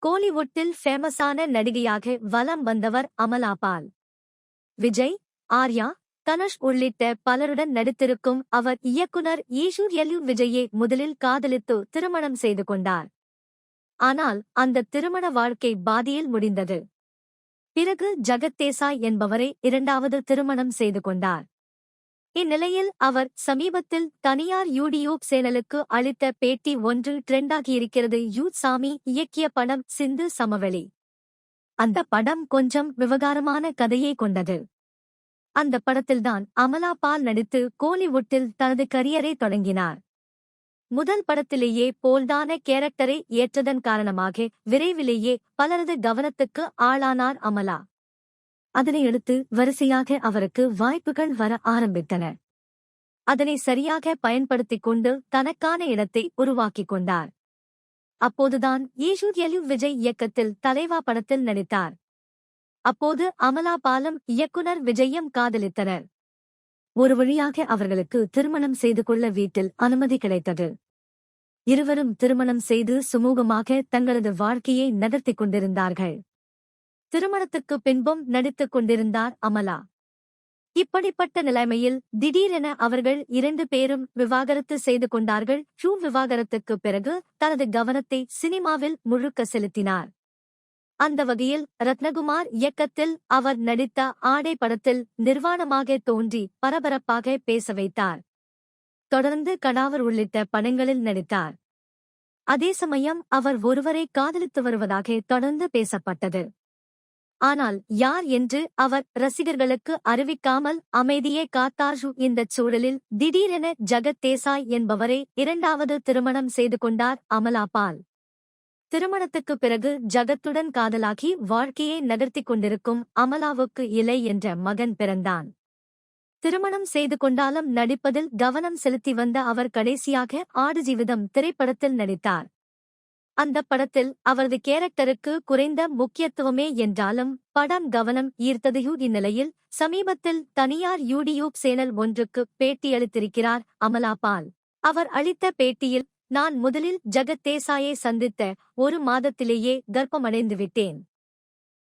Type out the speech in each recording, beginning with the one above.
கோலிவுட்டில் ஃபேமஸான நடிகையாக வலம் வந்தவர் அமலா பால். விஜய், ஆர்யா, தனுஷ் உள்ளிட்ட பலருடன் நடித்திருக்கும் அவர் இயக்குனர் ஈஸ்வர்யா விஜயை முதலில் காதலித்து திருமணம் செய்து கொண்டார். ஆனால் அந்த திருமண வாழ்க்கை பாதியில் முடிந்தது. பிறகு ஜகத் தேசாய் என்பவரை இரண்டாவது திருமணம் செய்து கொண்டார். இந்நிலையில் அவர் சமீபத்தில் தனியார் யூடியூப் சேனலுக்கு அளித்த பேட்டி ஒன்று ட்ரெண்டாகியிருக்கிறது. சாமி இயக்கிய படம் சிந்து சமவெளி. அந்த படம் கொஞ்சம் விவகாரமான கதையை கொண்டது. அந்த படத்தில்தான் அமலா பால் நடித்து கோலிவுட்டில் தனது கரியரை தொடங்கினார். முதல் படத்திலேயே போல்டான கேரக்டரை ஏற்றதன் காரணமாக விரைவிலேயே பலரது கவனத்துக்கு ஆளானார் அமலா. அதனையடுத்து வரிசையாக அவருக்கு வாய்ப்புகள் வர ஆரம்பித்தன. அதனை சரியாக பயன்படுத்திக் கொண்டு தனக்கான இடத்தை உருவாக்கிக் கொண்டார். அப்போதுதான் ஈஸ்வர்யா விஜய் இயக்கத்தில் தலைவா படத்தில் நடித்தார். அப்போது அமலா பாலும் இயக்குனர் விஜயும் காதலித்தனர். ஒரு வழியாக அவர்களுக்கு திருமணம் செய்து கொள்ள வீட்டில் அனுமதி கிடைத்தது. இருவரும் திருமணம் செய்து சுமூகமாக தங்களது வாழ்க்கையை நகர்த்திக் கொண்டிருந்தார்கள். திருமணத்துக்கு பின்பும் நடித்துக் கொண்டிருந்தார் அமலா. இப்படிப்பட்ட நிலைமையில் திடீரென அவர்கள் 2 பேரும் விவாகரத்து செய்து கொண்டார்கள். விவாகரத்துக்கு பிறகு தனது கவனத்தை சினிமாவில் முழுக்க செலுத்தினார். அந்த வகையில் ரத்னகுமார் இயக்கத்தில் அவர் நடித்த ஆடை படத்தில் நிர்வாணமாக தோன்றி பரபரப்பாக பேச வைத்தார். தொடர்ந்து கடாவர் உள்ளிட்ட படங்களில் நடித்தார். அதே சமயம் அவர் ஒருவரை காதலித்து வருவதாக தொடர்ந்து பேசப்பட்டது. ஆனால் யார் என்று அவர் ரசிகர்களுக்கு அறிவிக்காமல் அமைதியே காத்தார். இந்தச் சூழலில் திடீரென ஜகத் தேசாய் என்பவரை இரண்டாவது திருமணம் செய்து கொண்டார் அமலா பால். திருமணத்துக்கு பிறகு ஜகத்துடன் காதலாகி வாழ்க்கையை நகர்த்திக் கொண்டிருக்கும் அமலாவுக்கு இலை என்ற மகன் பிறந்தான். திருமணம் செய்து கொண்டாலும் நடிப்பதில் கவனம் செலுத்தி வந்த அவர் கடைசியாக ஆடுஜீவிதம் திரைப்படத்தில் நடித்தார். அந்த படத்தில் அவரது கேரக்டருக்கு குறைந்த முக்கியத்துவமே என்றாலும் படம் கவனம் ஈர்த்தது. இந்நிலையில் சமீபத்தில் தனியார் யூடியூப் சேனல் ஒன்றுக்கு பேட்டியளித்திருக்கிறார் அமலா பால். அவர் அளித்த பேட்டியில், நான் முதலில் ஜகத் தேசாயை சந்தித்த 1 மாதத்திலேயே கர்ப்பமடைந்து விட்டேன்.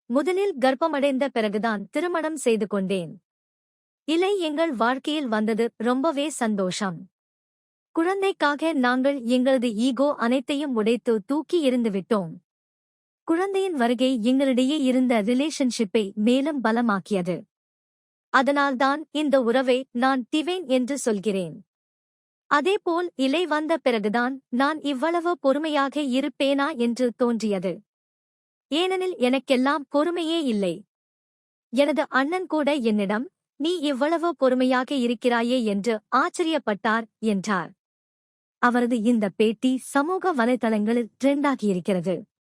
முதலில் கர்ப்பமடைந்த பிறகுதான் திருமணம் செய்து கொண்டேன். இலை எங்கள் வாழ்க்கையில் வந்தது ரொம்பவே சந்தோஷம். குழந்தைக்காக நாங்கள் எங்களது ஈகோ அனைத்தையும் உடைத்து தூக்கி எறிந்துவிட்டோம். குழந்தையின் வருகை எங்களிடையே இருந்த ரிலேஷன்ஷிப்பை மேலும் பலமாக்கியது. அதனால்தான் இந்த உறவை நான் திவேன் என்று சொல்கிறேன். அதேபோல் இலை வந்த பிறகுதான் நான் இவ்வளவு பொறுமையாக இருப்பேனா என்று தோன்றியது. ஏனெனில் எனக்கெல்லாம் பொறுமையே இல்லை. எனது அண்ணன் கூட என்னிடம், நீ இவ்வளவு பொறுமையாக இருக்கிறாயே என்று ஆச்சரியப்பட்டார் என்றார். அவரது இந்த பேட்டி சமூக வலைதளங்களில் ட்ரெண்டாகியிருக்கிறது.